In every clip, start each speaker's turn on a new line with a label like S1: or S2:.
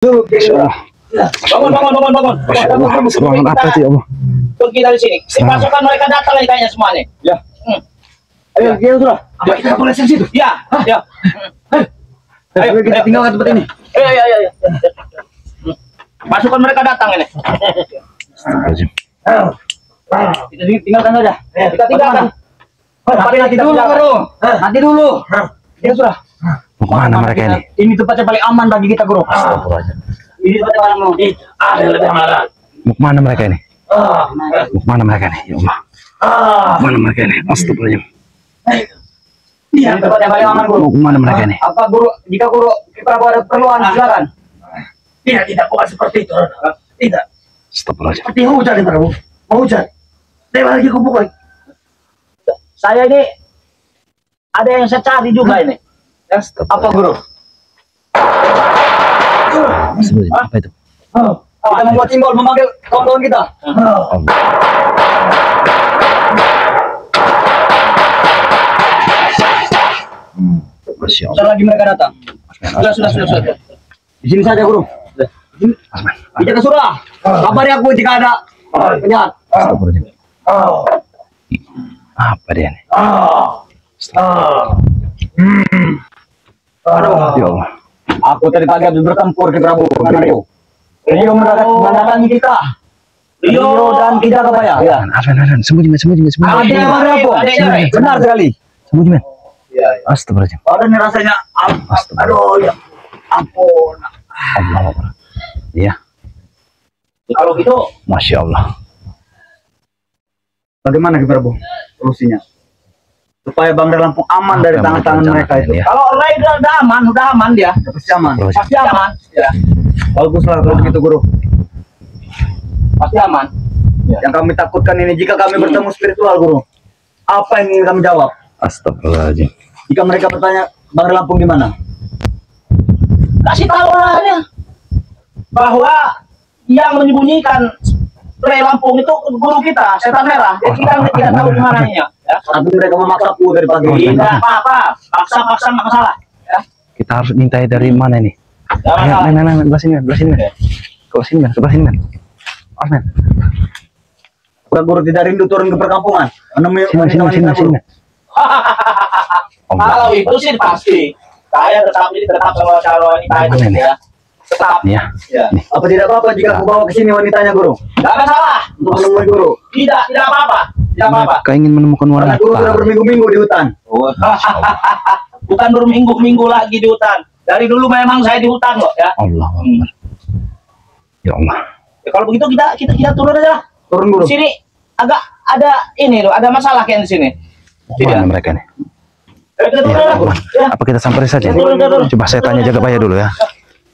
S1: Semangat apa itu ya Allah?
S2: Pergi dari sini. Si pasukan mereka datang nih kayaknya semuanya. Ya.
S1: Ayo, dia sudah.
S2: Apa kita boleh di situ? Ya, ya.
S1: Ayo kita tinggalkan tempat ini.
S2: Ayo. Pasukan mereka datang ini. Kita tinggalkan saja. Kita tinggalkan. Nanti dulu, Guru. Nanti dulu. Ya sudah.
S1: Mau kemana mereka ini?
S2: Ini tempatnya paling aman bagi kita, Guru. Ini tempatnya paling aman. Ada lebih aman.
S1: Mau kemana mereka ini? Mau kemana mereka ini? Ya Allah. Mau kemana mereka ini? Astagfirullahaladzim.
S2: Iya, tempatnya paling aman, Guru.
S1: Mau kemana mereka ini?
S2: Apa, Guru? Jika Guru kita ada keperluan, silakan. Tidak, bukan seperti itu. Tidak.
S1: Astagfirullahaladzim.
S2: Seperti hujan ini, Prabu. Mau hujan. Dewa lagi kumpul. Saya ini ada yang saya cari juga ini. Apa, Guru?
S1: Apa itu?
S2: Kita membuat simbol memanggil kawan-kawan kita.
S1: Masya Allah.
S2: Sebentar lagi mereka datang. Sudah. Di sini saja, Guru. Kita ke surah. Kabari aku jika ada penjahat.
S1: Astagfirullahaladzim. Apa dia nih?
S2: Aduh,
S1: Ya Allah.
S2: aku tadi pagi habis bertempur di Prabu. Rio mendatangi kita. Rio dan kita Kabaya. Ya.
S1: Arman, sembunyi.
S2: Ada yang Prabu. Benar sekali.
S1: Sembunyi, men. Astagfirullahaladzim.
S2: Badan rasanya, aduh ya ampun.
S1: Allah Akbar. Iya.
S2: Kalau gitu,
S1: Masya Allah.
S2: bagaimana Prabu solusinya? Supaya Bang Lampung aman dari tangan-tangan mereka itu.
S1: Ya.
S2: Kalau Ray udah aman dia. Pasti aman. Pasti aman. Ya.
S1: Baguslah kalau begitu, Guru.
S2: Pasti aman.
S1: Ya.
S2: Yang kami takutkan ini jika kami bertemu spiritual, Guru. Apa yang ingin kami jawab?
S1: Astagfirullahaladzim.
S2: Jika mereka bertanya, Bang Lampung di mana? Kasih tahu orangnya bahwa yang menyembunyikan Ray Lampung itu guru kita, setan merah. Jadi kita tidak tahu di mananya. Ya. Tapi mereka memaksaku dari pagi. Tidak apa-apa, paksa nggak masalah. Ya.
S1: Kita harus mintai dari mana ini? Ayo, men, belah sini, men. Ke sini, men. Men.
S2: Guru tidak rindu turun ke perkampungan.
S1: Sini.
S2: Kalau itu sih pasti. Saya tetap sama wanita itu ya. Tetap.
S1: Ya.
S2: Apa tidak apa-apa jika aku bawa ke sini wanitanya, Guru? Tidak masalah untuk menemui Guru. Tidak apa-apa.
S1: Mereka ingin menemukan
S2: Karena
S1: wanita.
S2: Guru sudah berminggu-minggu di hutan. Bukan berminggu-minggu lagi di hutan. Dari dulu memang saya di hutan kok ya.
S1: Allah Akbar. Ya Allah.
S2: Ya, kalau begitu kita turun aja lah. Turun Guru. Sini agak ada ini loh, ada masalah kayak di sini.
S1: Mana mereka nih?
S2: Kita turun
S1: Ya,
S2: lah. Ya.
S1: apa kita samperin saja?
S2: Turun.
S1: Coba saya tanya Jagabaya dulu ya.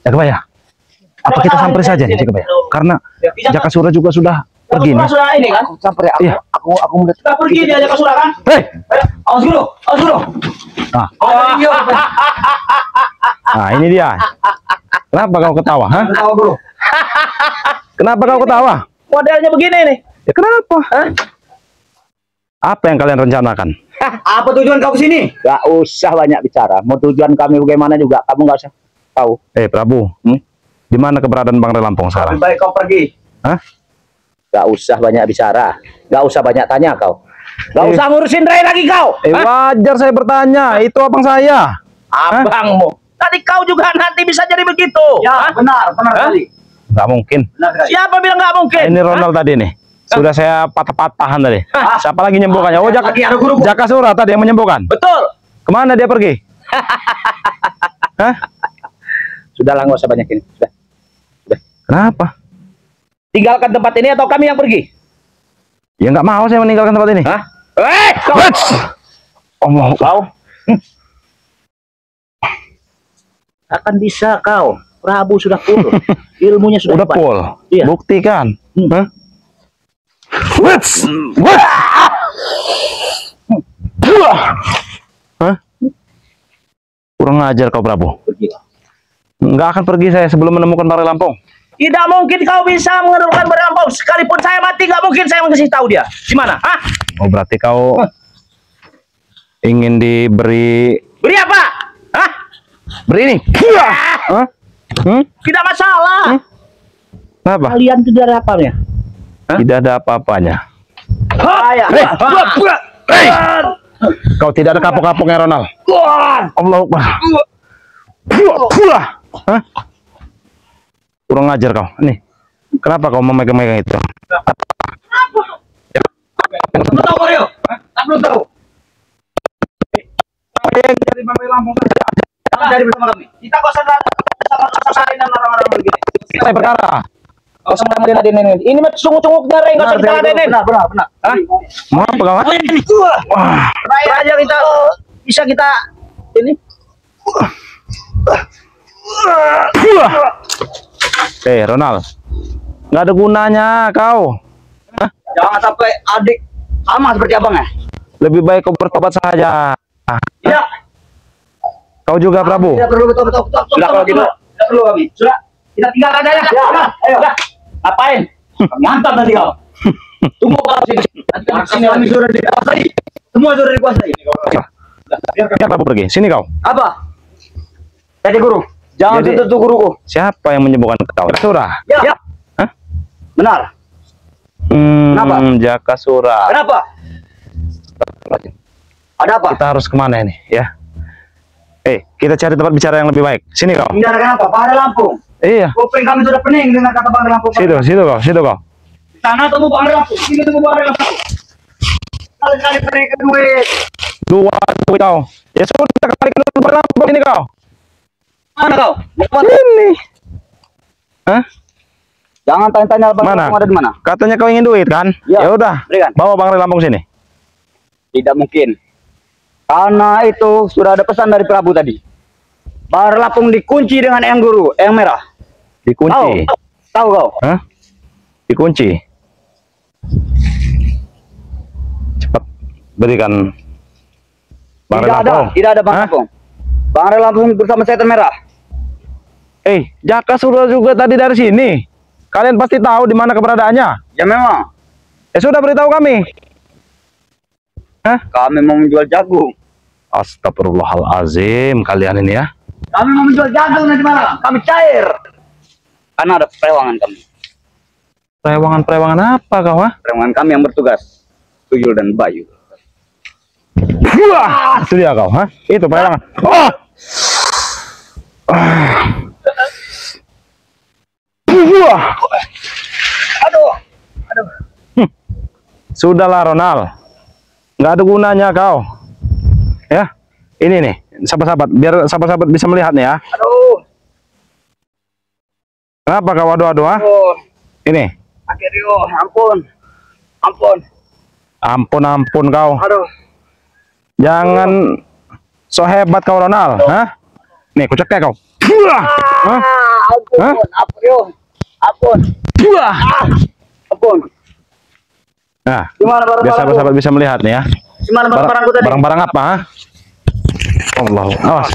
S1: Jagabaya. Apa kita samperin saja nih Jagabaya? Karena Jakasura juga sudah pergi nih.
S2: Sudah ini kan?
S1: Sampai
S2: Iya. Aku melihat. Kita pergi dia Jakasura kan?
S1: Hei.
S2: Awas dulu.
S1: Nah, ini dia. Kenapa kau ketawa? Hah?
S2: Ketawa, Bro.
S1: Kenapa kau ketawa?
S2: Modelnya begini nih.
S1: Ya kenapa? Apa yang kalian rencanakan?
S2: Apa tujuan kau kesini?
S3: Gak usah banyak bicara. Mau tujuan kami bagaimana juga kamu gak usah tahu.
S1: Prabu, di mana keberadaan Bang Lampung sekarang?
S2: Lebih baik kau pergi.
S1: Hah?
S3: Gak usah banyak bicara. Gak usah banyak tanya kau. Gak usah ngurusin Ray lagi kau.
S1: Wajar saya bertanya. Itu abang saya.
S3: Abangmu. Tadi kau juga nanti bisa jadi begitu.
S2: Ya, benar sekali.
S1: Nggak mungkin.
S2: Benar sekali.
S3: Siapa bilang gak mungkin?
S1: Ini Ronald tadi nih. Sudah saya patah-patahan tadi. Siapa lagi menyembuhkannya? Oh, Jakasura tadi yang menyembuhkan.
S3: Betul.
S1: Kemana dia pergi? Hah?
S3: Sudahlah gak usah banyakin. Sudah.
S1: Kenapa?
S3: Tinggalkan tempat ini atau kami yang pergi?
S1: Ya nggak mau saya meninggalkan tempat ini.
S3: Hah?
S1: Allah.
S3: Kau akan bisa kau. Prabu sudah full. Ilmunya sudah
S1: Udah full.
S3: Iya.
S1: Buktikan. Hah? Hah? Kurang ajar kau Prabu. Nggak akan pergi saya sebelum menemukan Bang Lampung.
S3: Tidak mungkin kau bisa menemukan Bang Lampung. Sekalipun saya mati, nggak mungkin saya mengasih tahu dia. Gimana? Hah?
S1: Oh, berarti kau ingin diberi...
S3: Beri apa? Hah?
S1: Beri ini. Hah?
S3: Tidak masalah.
S1: Kenapa?
S3: Kalian tidak ada apa-apanya.
S1: Tidak ada apa-apanya.
S3: Saya.
S1: Kau tidak ada kapok-kapoknya, Ronald. Allahu Akbar. Hah? Kurang ajar kau. Nih. Kenapa kau memegang-megang itu?
S2: Belum tahu Mario? Belum tahu.
S3: Dari Bambang Lampung saja.
S2: Dari bersama kami.
S3: Kita kok sama dan orang-orang begini.
S1: Saya perkara.
S3: Kau sama Denen. Ini mah sungguh-sungguh dari enggak usah kita Denen.
S2: Benar.
S3: Hah?
S1: Mau apa kau? Wah.
S3: Raja kita bisa kita ini.
S1: Ronald. Nggak ada gunanya kau.
S2: Jangan sampai adik sama seperti abang ya.
S1: Lebih baik kau bertobat saja.
S2: Tidak.
S1: Kau juga, Prabu.
S2: Tidak perlu betul. Sudah kalau gitu. Tidak perlu kami. Sudah. Kita tinggalkan aja. Sudah. Ayo. Ngapain? Kami hantar nanti kau. Tunggu kau sini. Nanti kami sudah dikuasai. Semua sudah dikuasai.
S1: Ya, Prabu pergi. Sini kau.
S2: Apa? Jadi guru. Jangan
S1: Jadi-
S2: sentuh guruku.
S1: Siapa yang menyembuhkan kau? Jakasura.
S2: Ya.
S1: Hah?
S2: Benar. Kenapa?
S1: Jakasura.
S2: Kenapa? Ada apa?
S1: Kita harus kemana ini? Ya. Kita cari tempat bicara yang lebih baik. Sini kau.
S2: Bicara kenapa? Pada Lampung.
S1: Iya.
S2: Kuping kami sudah pening dengan kata Bang Lampung.
S1: Situ kau.
S2: Sana temu Bang Lampung. Sini temu Bang Lampung. Kali-kali pening ke duit.
S1: Dua kau. Ya sudah, kali kedua berapa ini kau?
S2: Mana kau?
S1: Ini. Hah?
S2: Jangan tanya-tanya Bang
S1: Mana?
S2: Lampung ada di mana.
S1: Katanya kau ingin duit kan?
S2: Ya.
S1: Ya udah.
S2: Berikan.
S1: Bawa Bang Lampung sini.
S2: Tidak mungkin. Karena itu sudah ada pesan dari Prabu tadi. Bang Lampung dikunci dengan Eyang Guru, Eyang Merah.
S1: Dikunci.
S2: Tahu kau?
S1: Hah? Dikunci. Cepat berikan Bang Lampung.
S2: Tidak ada Bang
S1: Hah?
S2: Lampung. Bang Lampung bersama setan merah.
S1: Jakasura juga tadi dari sini. Kalian pasti tahu di mana keberadaannya.
S2: Ya memang.
S1: Sudah beritahu kami. Hah?
S2: Kami mau menjual jagung.
S1: Astagfirullahalazim, kalian ini ya.
S2: Kami mau menjual jagung nanti malam. Kami cair. Karena ada perewangan kami.
S1: Perewangan apa kau?
S2: Perewangan kami yang bertugas. Tuyul dan Bayu.
S1: Wah, itu dia kau, ha? Itu perewangan. Oh! Wah.
S2: Aduh.
S1: Sudahlah Ronald. Nggak ada gunanya kau. Ya. Ini nih, sahabat-sahabat, biar sahabat-sahabat bisa melihat nih ya.
S2: Aduh.
S1: Kenapa kau adu-adu, ha? Ini.
S2: Akhirnya, ampun.
S1: Ampun kau.
S2: Aduh.
S1: Jangan so hebat kau Ronald, ha? Nih, kuceknya kau. Hah? Hah?
S2: Ampun. Ampun.
S1: Nah,
S2: Gimana
S1: biar
S2: barang-barang?
S1: sahabat-sahabat bisa melihat nih ya.
S2: Gimana barang-barangku tadi?
S1: Barang-barang apa, ha? Allah, awas.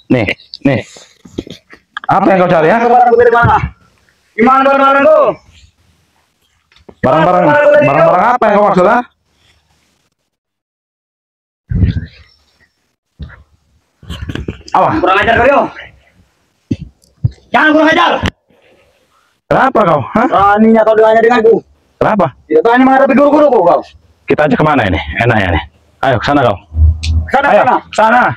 S1: Nih. Apa yang kau cari, ya?
S2: Barang-barangku dari mana? Gimana barang-barangku?
S1: Barang-barang apa yang kau maksud, ha? Awas.
S2: Kurang ajar kau. Jangan kurang ajar.
S1: Kenapa kau, ha?
S2: Beraninya kau dengannya denganku.
S1: Kenapa?
S2: Tidak berani menghadapi guru-guruku kau.
S1: Kita aja kemana ini? Enaknya nih. Ayo, ke sana kau.
S2: Sana.
S1: Ayo, sana.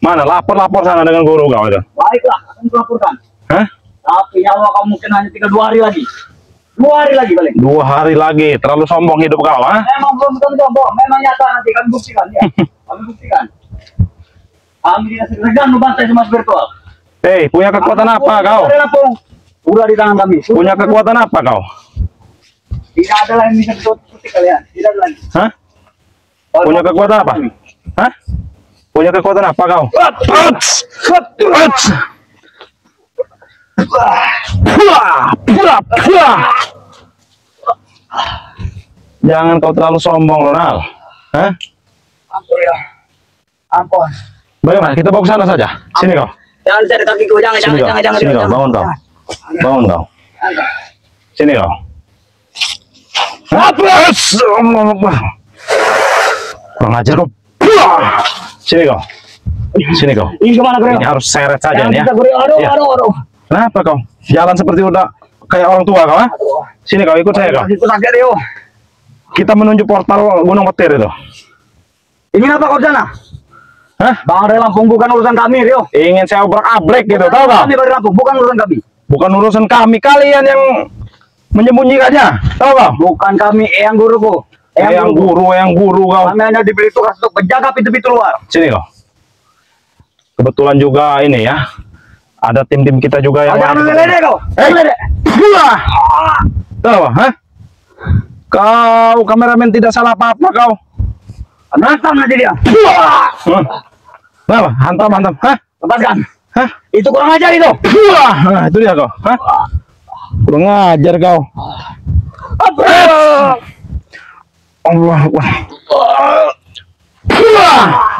S1: Mana? Lapor sana dengan guru kau itu.
S2: Baiklah, akan kulaporkan.
S1: Hah?
S2: Tapi nyawa kamu mungkin hanya tinggal 2 hari lagi. 2 hari lagi paling.
S1: 2 hari lagi. Terlalu sombong hidup kau, ha?
S2: Memang belum sombong, memang nyata nanti kami buktikan ya. Kami buktikan. Kami tidak segan membantai semua virtual.
S1: Punya kekuatan apa kau?
S2: Udah di tangan kami.
S1: Punya kekuatan apa kau?
S2: Tidak ada yang bisa ditutupi kalian. Tidak ada lagi.
S1: Hah? Punya kekuatan apa? Hah? Punya kekuatan apa kau? Jangan kau terlalu sombong, Ronald. Hah?
S2: Ampun ya. Ampun.
S1: Bagaimana? Kita bawa ke sana saja. Sini kau.
S2: Jangan cari kakiku, jangan.
S1: Sini kau. Bangun kau. Bangun kau. Sini kau. Kurang ajar kau. Sini kau. Sini kau.
S2: Ini kemana kau?
S1: Ini harus seret saja
S2: Jangan
S1: nih ya.
S2: bisa, Bro. Aduh,
S1: Iya.
S2: aduh.
S1: Kenapa kau? Jalan seperti udah kayak orang tua kau, ha? Sini kau, ikut saya kau.
S2: Ikut sakit, Rio.
S1: Kita menuju portal Gunung Petir itu.
S2: Ingin apa kau di sana?
S1: Hah?
S2: Bang Ray Lampung bukan urusan kami, Rio.
S1: Ingin saya obrak-abrik gitu, tahu kau?
S2: Kami Bang Ray Lampung, bukan urusan kami.
S1: Bukan urusan kami, kalian yang menyembunyikannya, tahu kau?
S2: Bukan kami, Eyang Guruku.
S1: Yang guru kau.
S2: Kami hanya diberi tugas untuk menjaga pintu-pintu luar.
S1: Sini kau. Kebetulan juga ini ya, ada tim-tim kita juga yang.
S2: Jangan ngeledek kau. Ngeledek.
S1: Wah, tahu, ha? Kau kameramen tidak salah apa-apa kau.
S2: Hantam nanti dia.
S1: Apa? Hantam, hah?
S2: Lepaskan.
S1: Hah?
S2: Itu kurang ajar itu.
S1: Wah, nah, itu dia kau, hah? Kurang ngajar kau. Allah, wah.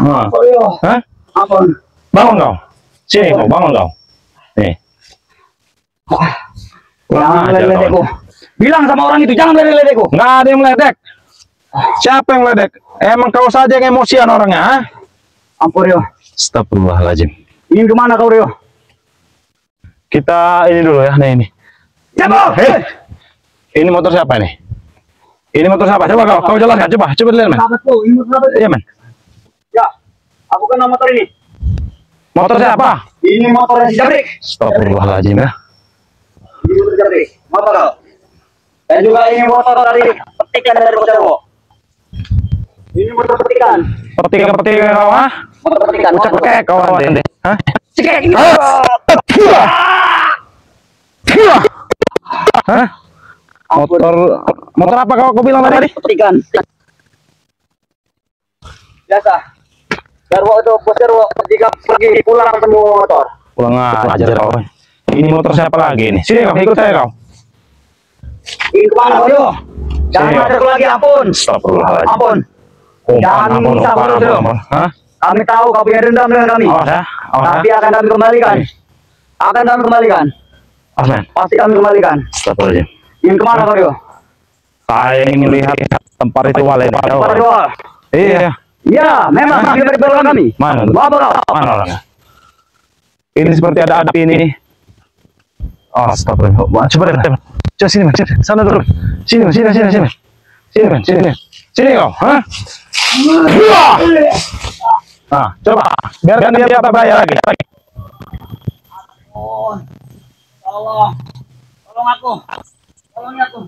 S1: Nah, hah?
S2: Ampun.
S1: Bangun kau. Sini kau, bangun kau. Nih. Kurang
S2: Jangan
S1: ajar
S2: meledekku.
S1: kau.
S2: Bilang sama orang itu jangan meledekku.
S1: Nggak ada yang meledek. Siapa yang meledek? Emang kau saja yang emosian orangnya, ha?
S2: Ampun, Rio.
S1: Astagfirullahaladzim.
S2: Ingin kemana kau, Rio?
S1: Kita ini dulu ya, nah ini.
S2: Siapa?
S1: Ini motor siapa nih? Ini motor siapa? Coba kau jelaskan, coba lihat, men.
S2: Sahabatku, ini sahabat.
S1: Iya, men.
S2: Ya, aku kenal motor ini.
S1: Motor siapa?
S2: Ini motor si Jabrik.
S1: Astagfirullahaladzim ya.
S2: Ini motor si Jabrik. Motor kau. Dan juga ini motor dari petikan dari Bocerwo. Ini motor petikan.
S1: Petikan kau, ha?
S2: Motor petikan.
S1: Cekek kau nanti. Hah?
S2: Cekek ini.
S1: Hah? Motor apa kau bilang tadi?
S2: Petikan. Biasa. Jarwo itu Bocerwo jika pergi pulang semua motor.
S1: Pulang ajar kau. Ini motor siapa lagi nih? Sini kau, ikut saya kau.
S2: Ini kemana kau, Rio? Jangan
S1: Sini,
S2: ada lagi, ampun.
S1: Astagfirullahaladzim.
S2: Ampun. Jangan minta terus, Rio.
S1: Hah?
S2: Kami tahu kau punya dendam dengan kami.
S1: Awas ya,
S2: Tapi akan kami kembalikan. Akan kami kembalikan.
S1: Awas, men.
S2: Pasti kami kembalikan.
S1: Astagfirullahaladzim.
S2: Ingin kemana kau, Rio?
S1: Saya ingin lihat tempat ritual ini.
S2: Para doa.
S1: Iya.
S2: Iya, memang kami berdua kami.
S1: Mana?
S2: Bawa kau.
S1: Mana orangnya? Ini seperti ada api ini. Oh, astagfirullah. Coba deh, coba sini, mas. Sana dulu. Sini, mas. Sini. Sini, mas. Sini kau. Hah? Nah, coba. Biarkan dia bayar lagi.
S2: Tolong. Tolong aku. Tolong aku.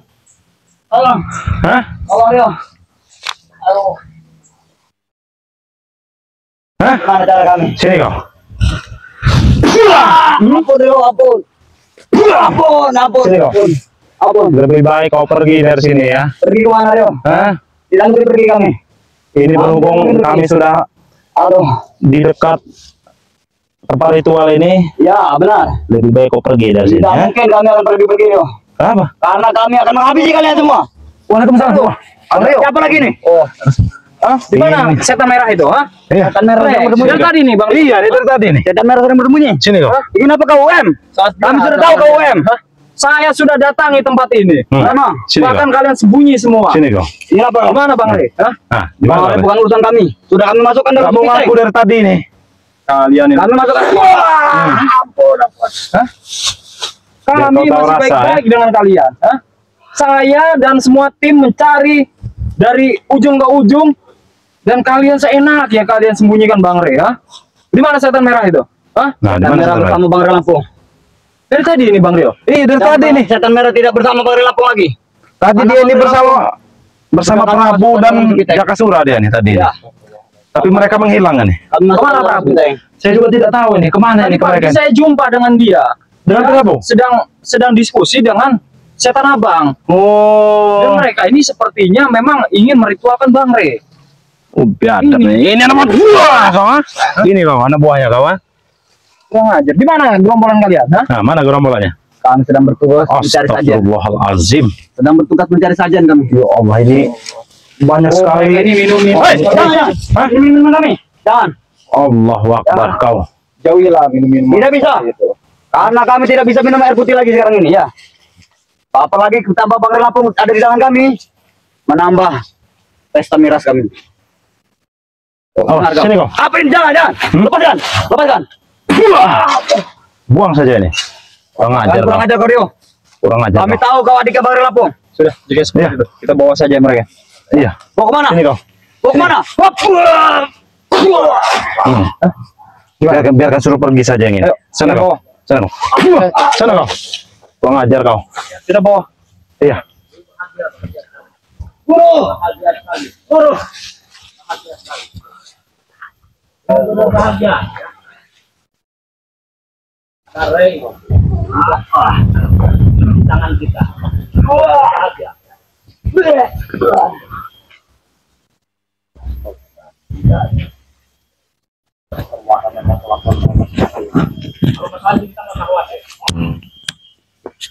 S2: Tolong.
S1: Hah?
S2: Tolong, Rio. Aduh.
S1: Hah?
S2: Gimana cara kami?
S1: Sini kau.
S2: Ampun, Rio, ampun. Ampun.
S1: Sini kau.
S2: Ampun.
S1: Lebih baik kau pergi dari sini ya.
S2: Pergi kemana, Rio?
S1: Hah?
S2: Tidak boleh pergi kami.
S1: Ini berhubung kami sudah
S2: Aduh.
S1: di dekat tempat ritual ini,
S2: Ya, benar.
S1: lebih baik kau pergi dari sini
S2: Tidak
S1: ya.
S2: mungkin kami akan pergi-pergi, Rio.
S1: Apa?
S2: Karena kami akan menghabisi kalian semua.
S1: Waalaikumsalam.
S2: Rio. Siapa lagi nih?
S3: Oh,
S1: Ah,
S3: di mana
S1: ini.
S3: setan merah itu, ha?
S1: Iya.
S2: Setan merah yang bersembunyi.
S3: Yang tadi nih, Bang.
S1: Iya, itu tadi nih.
S2: Setan merah yang bersembunyi.
S1: Sini kau.
S2: Ingin apa kau, UM? Kami sudah tahu kau, UM.
S3: Hah? Saya sudah datangi tempat ini.
S2: Memang.
S1: Sini kau.
S3: Bahkan kalian sembunyi semua.
S1: Sini kau.
S2: Ingin apa?
S3: Di mana, Bang Re? Hah?
S1: Nah, di mana?
S2: Bang,
S1: Bang?
S2: bukan urusan kami. Sudah kami masukkan dalam
S1: Kamu
S2: pisai.
S1: ngaku dari tadi nih.
S3: Kalian ini.
S2: Kami masukkan. Wah, ampun.
S1: Hah?
S3: Kami
S1: Biar kau tahu
S3: masih
S1: rasa,
S3: baik-baik dengan kalian. Hah? Saya dan semua tim mencari dari ujung ke ujung, dan kalian seenak ya kalian sembunyikan Bang Re, ha? Di mana setan merah itu? Hah?
S1: Nah, di
S2: Setan
S1: mana
S2: merah
S1: setan
S2: bersama Bang Ray Lampung.
S3: Dari tadi ini Bang Rio.
S1: Iya, dari tadi nih.
S2: Setan merah tidak bersama Bang Ray Lampung lagi.
S1: Tadi
S2: Mana
S1: dia ini
S2: Bang Ray
S1: bersama
S2: Kami
S1: Prabu
S2: masuk
S1: dan
S2: ke kita.
S1: Jakasura dia nih tadi.
S2: Ya.
S1: Tapi mereka menghilang kan nih.
S2: Kami masuk
S3: Kemana
S2: ke dalam
S3: Prabu?
S2: pisai.
S1: Saya juga tidak tahu ini kemana
S3: Tadi
S1: ini
S3: pagi
S1: mereka.
S3: saya jumpa dengan dia.
S1: Dengan
S3: Dia
S1: Prabu?
S3: sedang diskusi dengan setan abang. Dan
S1: Oh,
S3: mereka ini sepertinya memang ingin meritualkan Bang Re.
S1: biadab nih. Ini anak buah kau, ha? Ini kau, anak buahnya kau, ha?
S3: Kurang ajar. Di mana gerombolan kalian? Hah?
S1: Nah, mana gerombolannya?
S2: Kami sedang bertugas mencari sajian.
S1: Astagfirullahalazim.
S2: Sedang bertugas mencari sajian kami.
S1: Ya Allah, ini banyak sekali.
S3: Ini minum.
S1: Hei,
S2: Jangan.
S1: hah?
S2: Ini minuman kami. Jangan.
S1: Allahu Akbar kau.
S3: Jauhilah minum-minum.
S2: Tidak bisa. Karena kami tidak bisa minum air putih lagi sekarang ini, ya. Apalagi tambah Bang Ray Lampung ada di tangan kami, menambah pesta miras kami.
S1: Oh, sini kau.
S2: Apa ini? Jangan. Lepaskan.
S1: Buang saja ini. Kurang ajar.
S3: Kurang ajar kau, Rio.
S1: Kurang ajar.
S3: Kami
S1: kau.
S3: tahu kau adik Bang Ray Lampung. Sudah, jika seperti itu. Kita bawa saja mereka.
S1: Iya.
S3: Mau kemana?
S1: Sini kau.
S3: Mau kemana?
S1: Biarkan suruh pergi saja yang ini.
S3: Ayo,
S1: Sana
S3: kita
S1: kau.
S3: bawa.
S1: Sana kau. Sana kau. Kurang ajar kau.
S3: Kita bawa.
S1: Iya.
S2: Guru. Bahagia. Kareng. Tangan kita. Bahagia.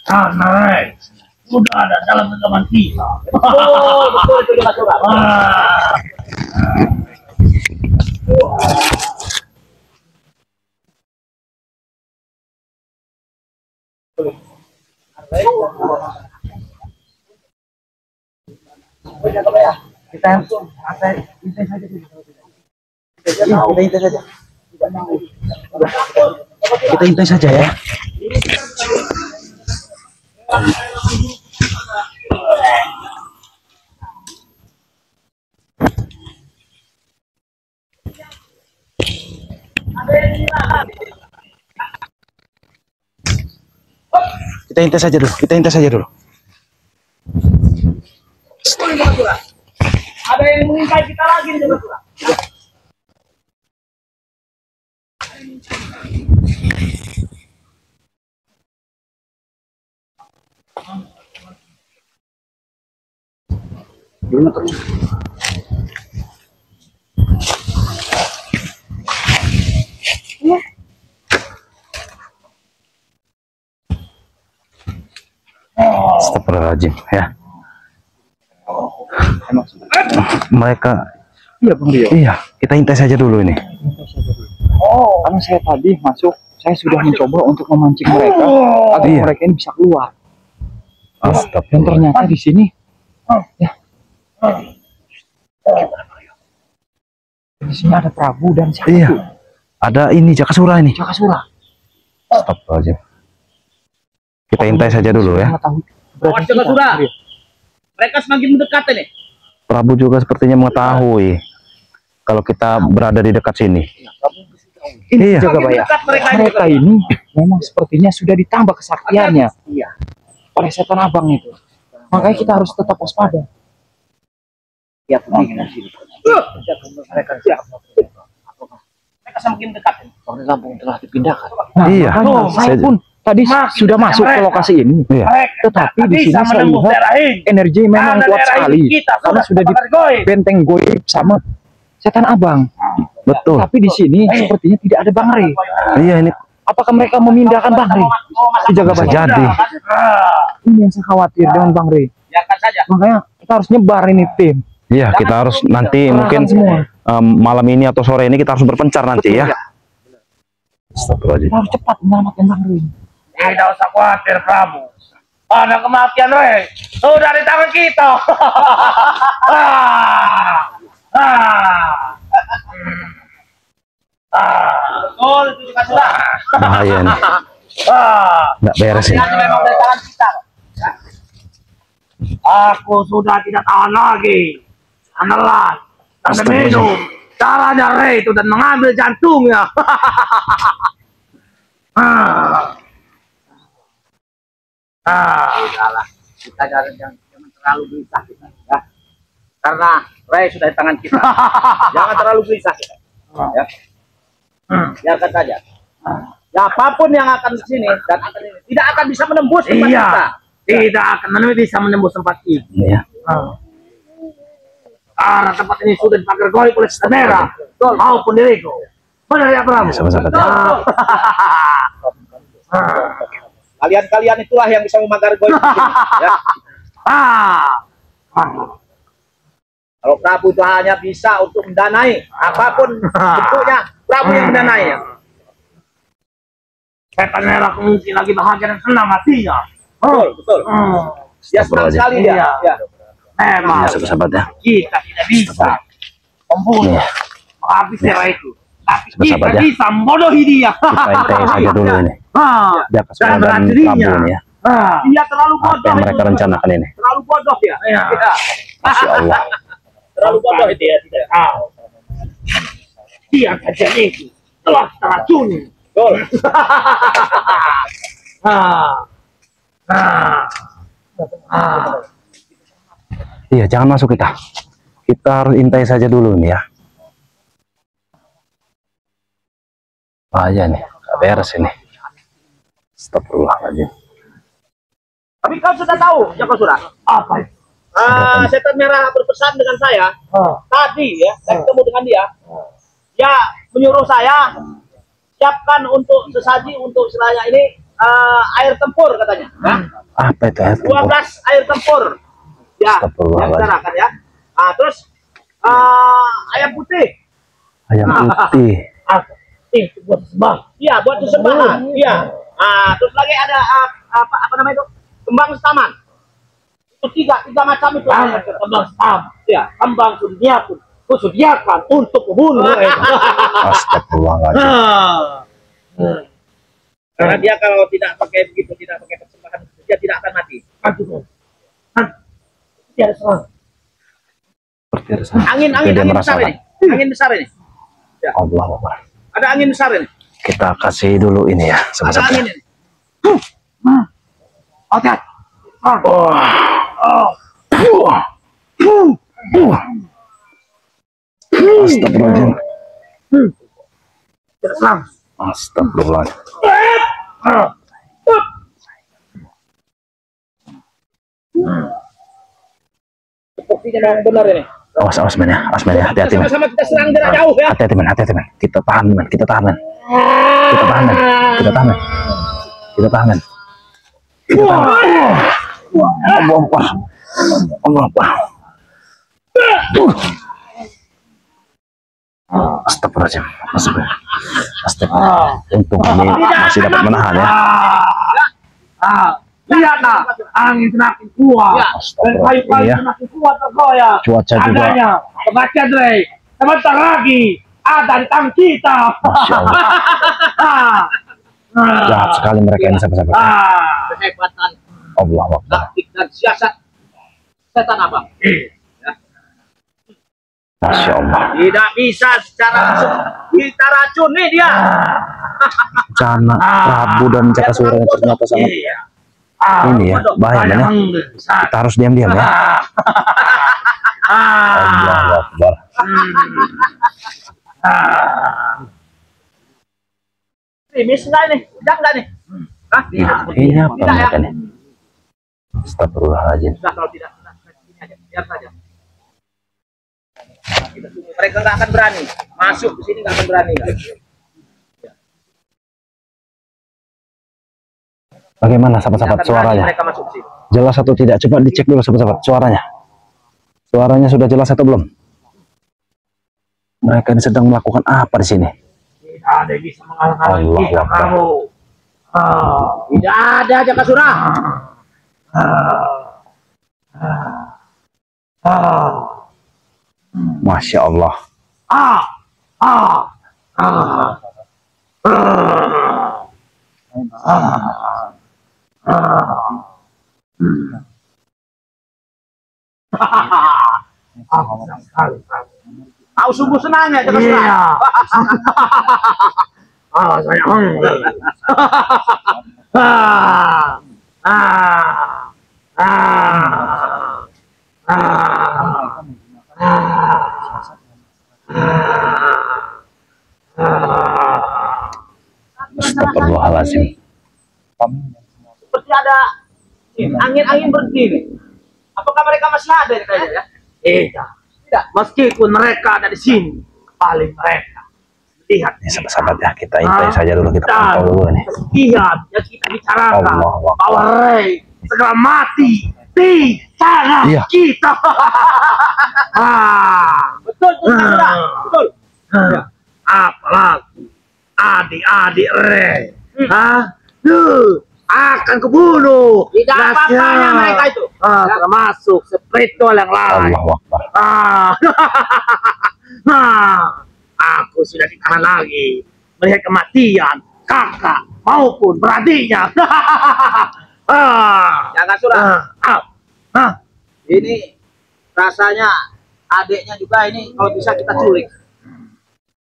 S2: Karena sudah ada dalam rekaman kita. Oh, betul itu Mas Surat. Kita intai saja ya. Kita intai saja dulu. Ada yang mengintai kita lagi nih, Mas.
S1: Astagfirullahaladzim ya. Mereka
S3: Iya, Bang Rio.
S1: iya, kita intai saja dulu ini.
S3: Oh, karena saya tadi masuk, saya sudah mencoba untuk memancing mereka agar
S1: Iya.
S3: mereka ini bisa keluar. Dan
S1: Astagfirullah.
S3: ternyata di sini, ya, di sini ada Prabu dan siapa
S1: Iya.
S3: tuh?
S1: Ada ini Jakasura ini.
S3: Jakasura.
S1: Astagfirullahaladzim. Kita intai saja dulu ya.
S3: Mengetahui
S2: Awas
S3: keberadaan kita,
S2: Jakasura.
S3: Bang Rio.
S2: Mereka semakin mendekat ini.
S1: Prabu juga sepertinya mengetahui kalau kita berada di dekat sini.
S3: Ini
S1: Iya.
S3: jaga bayar.
S2: Dekat mereka
S3: Mereka ini memang sepertinya sudah ditambah kesaktiannya
S2: Iya.
S3: oleh setan abang itu. Makanya kita harus tetap waspada.
S2: Ya, mereka semakin dekat ini.
S3: Orang Lampung telah dipindahkan.
S1: Iya.
S3: Makanya saya
S1: Saya-
S3: pun tadi sudah masuk ke
S2: mereka.
S3: lokasi ini.
S1: Iya.
S3: Tetapi di sini saya lihat energi memang kuat sekali karena sudah di benteng goib sama setan abang.
S1: Betul.
S3: Tapi di sini sepertinya tidak ada Bang Ray.
S1: Iya ini
S3: Apakah mereka memindahkan Bang Ray? Dijaga
S1: bisa
S3: banyak.
S1: jadi.
S3: Ini yang saya khawatir dengan Bang Ray.
S2: Biarkan saja.
S3: Makanya kita harus nyebar ini tim.
S1: Iya, kita harus nanti
S3: Kerahkan
S1: mungkin
S3: semua.
S1: malam ini atau sore ini kita harus berpencar nanti ya. Astagfirullahaladzim.
S3: Kita harus cepat menyelamatkan Bang Ray.
S2: Tidak usah khawatir, Prabu. Ada kematian, Rey. Sudah di tangan kita. Betul, itu juga sudah.
S1: Bahaya nih. Nggak beres ini.
S2: Ini memang dari tangan kita. Aku sudah tidak tahan lagi. Menelan dan minum darahnya Rey itu dan mengambil jantungnya. Udahlah, kita jangan terlalu gelisah kita, ya. Karena Rey sudah di tangan kita. Jangan terlalu gelisah kita. Ya. Biarkan saja. Ya, apapun yang akan ke sini dan akan ini tidak akan bisa menembus tempat kita. Tidak akan bisa menembus tempat ini.
S1: Iya.
S2: Karena tempat ini sudah dipagar goib oleh setan merah maupun diriku. Benar ya, Prabu?
S1: Sama-sama.
S2: Kalian itulah yang bisa memagar goib di sini, ya. Kalau Prabu itu hanya bisa untuk mendanai apapun bentuknya, Prabu yang mendanainya. Setan merah mungkin lagi bahagia dan senang hatinya. Betul. Dia senang sekali dia. Ya. Memang
S1: Sahabat ya.
S2: kita tidak bisa membunuh Habis ya itu. Tapi
S1: Sahabat
S2: kita
S1: ya.
S2: bisa membodohi dia.
S1: Kita intai saja dulu ini. Jaka Sura dan Prabu ini ya.
S2: Dia terlalu
S1: Apa
S2: bodoh.
S1: yang mereka
S2: itu.
S1: rencanakan ini?
S2: Terlalu bodoh ya. Ya.
S1: Masya Allah.
S2: Terlalu bodoh itu ya. Tidak tahu. Dia saja itu telah teracuni. Betul.
S1: Iya, jangan masuk kita. Kita harus intai saja dulu nih ya. Bahaya nih, gak beres ini. Astagfirullahaladzim.
S2: Tapi kau sudah tahu, ya kau sudah. Apa? Setan merah berpesan dengan saya. Tadi ya, saya ketemu dengan dia. Dia menyuruh saya siapkan untuk sesaji untuk istilahnya ini air tempur katanya.
S1: Apa itu air tempur?
S2: 12 air tempur. Ya, yang kan ya. Nah, terus ayam putih.
S1: Ayam putih.
S2: Itu buat sembah. Iya, buat sembahan. Iya. Terus lagi ada apa namanya itu? Kembang taman. Itu tiga macam itu. Kembang taman. Ya, kembang dunia pun kusediakan untuk membunuh.
S1: Astagfirullahaladzim.
S2: Karena dia kalau tidak pakai begitu, tidak pakai persembahan, dia tidak akan mati. Dia serang. Angin besar ini. Angin besar ini. Ya.
S1: Allah Akbar.
S2: Ada angin besar ini.
S1: Kita kasih dulu ini ya.
S2: Ada angin ini. Oke.
S1: Astagfirullahaladzim.
S2: Serang.
S1: Astagfirullahaladzim.
S2: Sepertinya memang benar ini.
S1: Awas men ya, hati-hati men.
S2: Sama-sama kita serang jarak jauh ya.
S1: Hati-hati men. Kita tahan men. Kita tahan men. Allah Akbar. Astagfirullahaladzim. Untung ini masih dapat menahan ya.
S2: Lihatlah, angin semakin kuat dan kayu-kayu
S1: Iya.
S2: semakin kuat tergoyah.
S1: Cuaca juga.
S2: Adanya, kebaca Dre, sebentar lagi ada di tangan kita.
S1: Masya Allah. Jahat sekali mereka ini sahabat-sahabat.
S2: Kehebatan
S1: Allah Akbar.
S2: taktik dan siasat setan abang.
S1: Masya Allah.
S2: Tidak bisa secara langsung kita racuni dia.
S1: Rencana Prabu dan Jaka Sura yang ternyata sangat ini ya, bahaya men ya. Kita harus diam-diam ya. Allah Akbar.
S2: Krimis enggak nih? Tidak enggak nih? Hah?
S1: Ini apa
S2: Tidak ya?
S1: mereka nih? Astagfirullahaladzim.
S2: Sudah, kalau tidak, ini aja, biar saja. Kita tunggu. Mereka nggak akan berani masuk ke sini, nggak akan berani.
S1: Bagaimana sahabat-sahabat
S2: Nggak akan berani
S1: suaranya?
S2: mereka masuk ke sini.
S1: Jelas atau tidak? Coba dicek dulu sahabat-sahabat suaranya. Suaranya sudah jelas atau belum? Mereka ini sedang melakukan apa di sini?
S2: Tidak ada yang bisa menghalang-halangi
S1: Allah
S2: kita,
S1: Akbar.
S2: kamu. Tidak ada Jaka Sura.
S1: Masya Allah.
S2: Aku sungguh senang ya Jaka Sura. Saya
S1: Astagfirullahaladzim.
S2: seperti ada angin-angin berhenti nih. Apakah mereka masih ada di kayaknya ya? Tidak. Meskipun mereka ada di sini, paling mereka lihat
S1: Ini sahabat-sahabat ya, kita intai saja dulu, kita pantau dulu nih.
S2: lihat yang kita bicarakan
S1: Allah Akbar.
S2: bahwa Rey segera mati di tangan
S1: Iya.
S2: kita. Betul tuh, Kak. Betul. Apalagi adik-adik Rey, akan kebunuh. Tidak apa-apanya mereka itu. Termasuk spiritual yang lain.
S1: Allah Akbar.
S2: Aku sudah di kanan lagi melihat kematian kakak maupun beradiknya.
S4: Jangan sudah. Ini rasanya adiknya juga ini kalau bisa kita culik.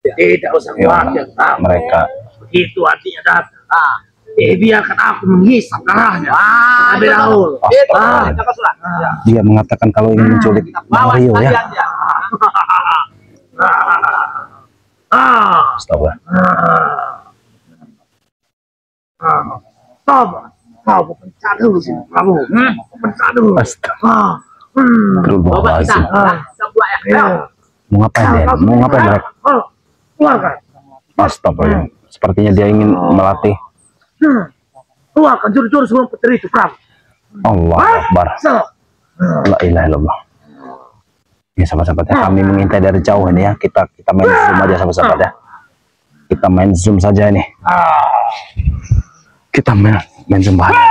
S2: Tidak usah khawatir, Pram.
S1: Mereka
S2: Begitu artinya datang. Biarkan aku menghisap darahnya. Terlebih dahulu.
S4: Jangan sudah.
S1: dia mengatakan kalau ingin menculik
S4: Kita
S1: Bang
S4: bawa
S1: Rio ya.
S4: sekalian dia.
S1: Astaga.
S2: Coba kau pencet dulu sini, kamu. Pencet dulu.
S1: Astaga.
S4: Coba kita. Kita buat ya.
S2: Ya.
S1: Mau ngapain dia? Mau ngapain mereka?
S2: Keluarkan.
S1: Astaga. Sepertinya dia ingin melatih.
S2: Keluarkan jurus-jurus sebelum putri itu, Pram.
S1: Allah Akbar. La ilaha illallah. Ya sahabat-sahabat ya, kami mengintai dari jauh ini ya. Kita main zoom aja sahabat-sahabat ya. Kita main zoom saja ini. Kita main zoom bahaya.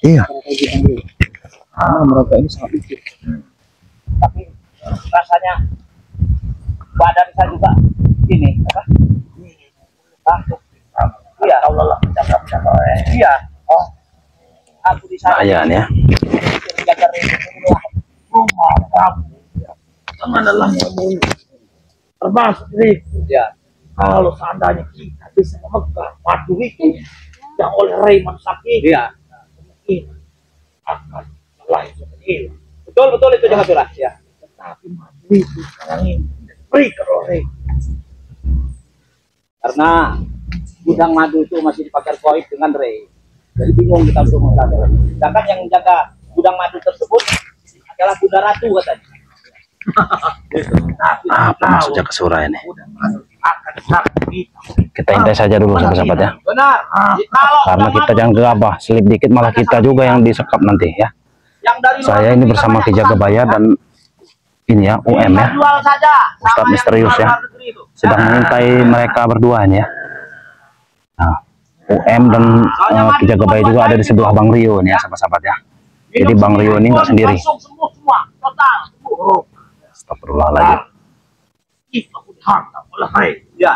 S1: Iya.
S3: Karena mereka ini sangat lucu.
S4: Tapi rasanya badan saya juga ini apa? Batuk. Iya. Iya. Oh. Aku di sana.
S1: Bahaya nih ya.
S4: Jaga rumah kamu.
S2: Kemanalah kamu? Termasuk diri.
S4: Ya.
S2: Kalau seandainya kita bisa memegang madu itu yang oleh Rayman Sakti,
S4: Iya.
S2: ini akan selain hilang.
S4: Betul itu jangan surah. Ya.
S2: Tetapi madu itu sekarang ini diberikan oleh Rayman.
S4: Karena gudang madu itu masih dipakai koib dengan Ray. Jadi bingung kita untuk menjaga. Sedangkan yang menjaga gudang madu tersebut adalah Bunda Ratu katanya.
S1: Apa maksud Jaka Sura ini?
S2: Akan sakit
S1: Kita intai saja dulu sahabat-sahabat ya.
S4: Benar. Kalau
S1: Karena kita jangan gegabah, selip dikit malah kita juga yang disekap nanti ya.
S4: yang dari luar
S1: Saya ini
S4: negeri
S1: bersama
S4: banyak
S1: Ki Jagabaya dan ini ya UM ya,
S4: jual saja.
S1: Ustadz
S4: Sama yang
S1: misterius
S4: di
S1: ya.
S4: luar negeri itu.
S1: sedang mengintai mereka berdua ini ya. Nah, UM dan Ki Jagabaya juga ada di sebelah Bang Rio nih ya sahabat-sahabat ya. Jadi Bang Rio ini nggak sendiri.
S4: Langsung semua total.
S1: Astagfirullahaladzim.
S2: kita pun harta oleh Rayman.
S4: Ya.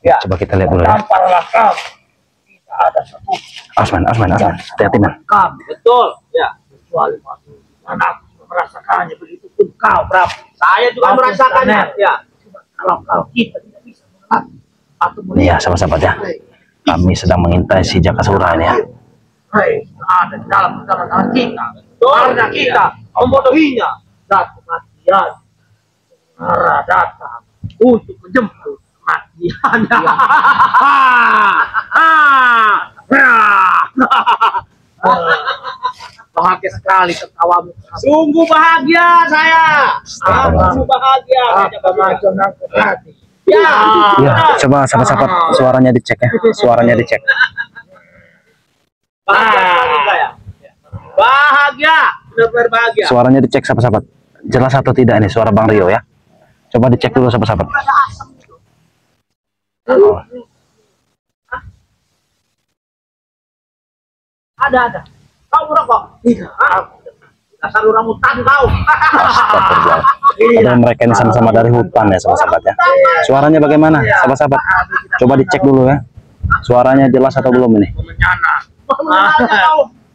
S1: Ya, coba kita lihat dulu ya.
S2: Tamparlah kamu. Tidak ada satu
S1: Asman, hati-hati man.
S2: kamu
S4: Betul. Ya.
S2: kecuali madu. Dan aku sudah merasakannya, begitu pun kau, Pram.
S4: Saya juga merasakannya. Ya.
S2: Kalau kita tidak bisa mengenal atau
S1: Ini ya sahabat-sahabat ya. Kami sedang mengintai si Jaka Sura ini ya.
S2: Hei, ada di dalam tangan kita.
S4: Betul.
S2: Karena kita membodohinya dan kematian. Marah datang untuk menjemput kematiannya. Bahagia sekali ketawamu.
S4: Sungguh bahagia saya. Sungguh bahagia.
S2: Macam aku hati.
S4: Ya.
S1: Iya, coba sahabat-sahabat suaranya dicek ya. Suaranya dicek.
S4: Bahagia sekali saya. Bahagia. Benar-benar bahagia.
S1: Suaranya dicek sahabat-sahabat. Jelas atau tidak ini suara Bang Rio ya. Coba dicek dulu sahabat-sahabat.
S4: Ada. Kau merokok?
S2: Tidak.
S4: Dasar orang hutan kau.
S1: Astagfirullah. Padahal mereka ini sama-sama dari hutan ya sahabat-sahabat ya. Suaranya bagaimana sahabat-sahabat? Coba dicek dulu ya. Suaranya jelas atau belum ini?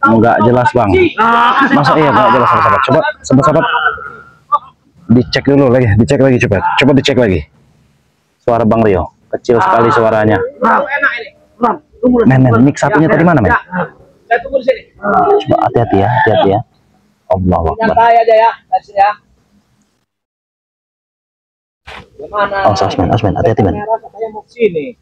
S1: Enggak jelas Bang. Masa iya enggak jelas sahabat-sahabat? Coba sahabat-sahabat dicek dulu lagi, coba dicek lagi. Suara Bang Rio kecil sekali suaranya.
S4: Enak ini.
S1: Men, mic satunya tadi mana men?
S4: Saya tunggu di sini.
S1: Coba hati-hati ya. Allahu Akbar.
S4: Nyantai aja ya, kasih ya. Gimana?
S1: Oh, Asmen, hati-hati men.
S4: Merah katanya mau sini.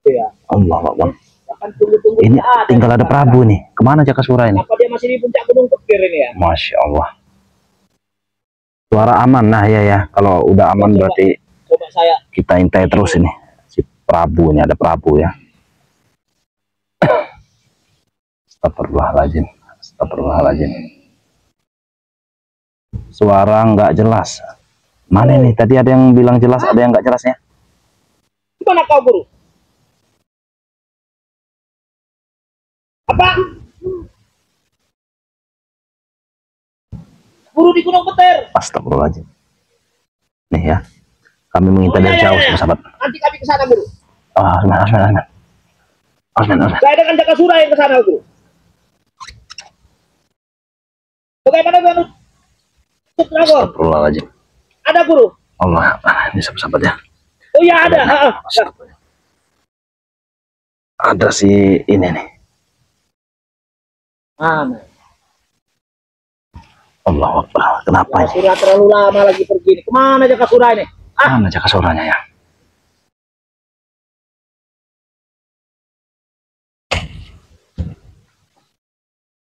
S4: Iya.
S1: Allahu Akbar.
S4: Akan tunggu-tunggu.
S1: Ini tinggal ada Prabu nih. Kemana Jaka Sura ini?
S4: Apa dia masih di puncak gunung Kepir ini ya?
S1: Masya Allah. Suara aman, nah ya. Kalau udah aman berarti
S4: Coba saya.
S1: kita intai terus ini. Si Prabu ini ada Prabu ya. Astagfirullahaladzim. Suara nggak jelas. Mana nih? Tadi ada yang bilang jelas, ada yang nggak jelasnya.
S4: Gimana kau guru? Apa? Guru di Gunung Petir.
S1: Astagfirullahaladzim. ya. Kami mengintai dari jauh, sahabat.
S4: Nanti kami ke sana, Guru.
S1: Oh, Osman.
S4: Saya dengan Jaka Sura yang ke sana, Guru. Bagaimana dengan Dragor?
S1: Astagfirullahaladzim.
S4: Ada, Guru.
S1: Allah, ini sahabat ya.
S4: Oh iya ada.
S1: Ada si ini nih.
S4: Mana?
S1: Allah Akbar. Kenapa
S4: Jaka
S1: ini?
S4: Sura terlalu lama lagi pergi ini. Kemana Jaka Sura ini?
S1: Mana Jaka Suranya ya?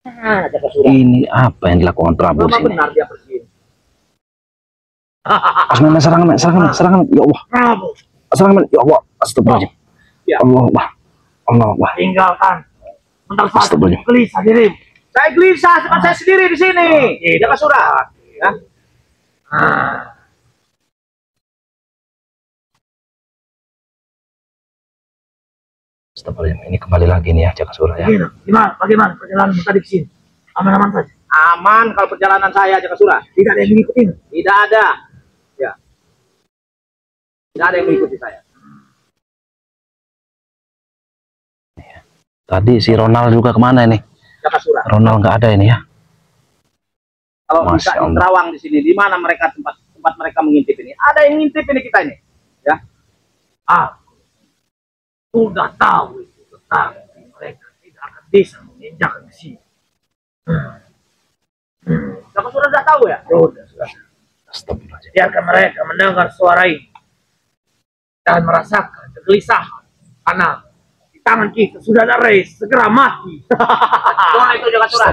S4: Mana Jaka Sura?
S1: Ini apa yang dilakukan Prabu
S4: Lama
S1: sini?
S4: benar dia pergi.
S1: Osman, serangan. Ya Allah.
S4: Prabu,
S1: Serangan. Ya Allah. Astagfirullahaladzim.
S4: Ya.
S1: Allah Akbar. Allah Akbar.
S4: tinggalkan. Bentar saja.
S1: Astagfirullahaladzim.
S4: Gelisah diri. Saya gelisah, cuma saya sendiri di sini. Jaka Sura. Ya.
S1: Astagfirullahaladzim. Ini kembali lagi nih ya Jaka Sura ya.
S4: Bagaimana perjalanan tadi ke sini? Aman-aman saja. Aman kalau perjalanan saya Jaka Sura. Tidak ada yang mengikuti. Tidak ada. Ya. Tidak ada yang mengikuti saya.
S1: Tadi si Ronald juga kemana ini?
S4: Jaka Sura.
S1: Ronald nggak ada ini ya.
S4: Kalau bisa
S1: Masya
S4: di
S1: Allah.
S4: Terawang di sini, di mana mereka tempat mereka mengintip ini? Ada yang ngintip ini kita ini, ya? Sudah tahu itu, tetapi mereka tidak akan bisa menginjak ke sini. Jaka Sura sudah tahu ya? Sudah.
S1: Astagfirullahaladzim.
S4: Biarkan mereka mendengar suara ini dan merasakan kegelisahan karena di tangan kita sudah ada Reis segera mati. Boleh itu Jaka Sura.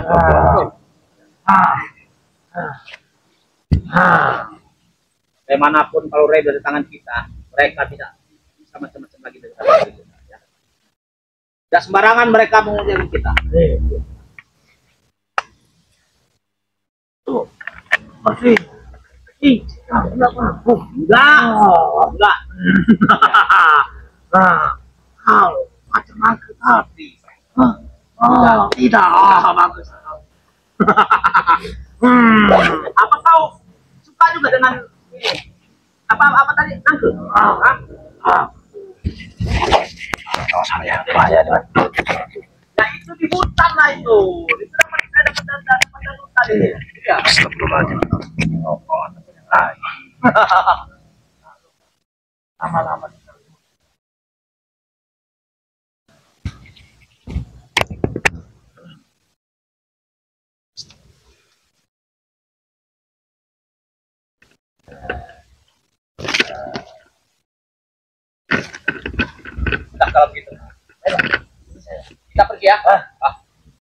S4: Bagaimanapun kalau Reis dari tangan kita, mereka tidak bisa macam-macam lagi dari tangan kita. Ya. Tidak sembarangan mereka menguji kita. Tuh, masih. Enggak. Kalau macam angkat tadi. Tidak. Bagus. Apa kau suka juga dengan ini? Apa tadi? Angkat?
S1: Oh, saya bahaya dengan.
S4: Ya itu di hutan lah itu. Itu ada pada hutan ini. Ya.
S1: Astagfirullahaladzim.
S4: Lama-lama. Nah kalau gitu, kita pergi ya.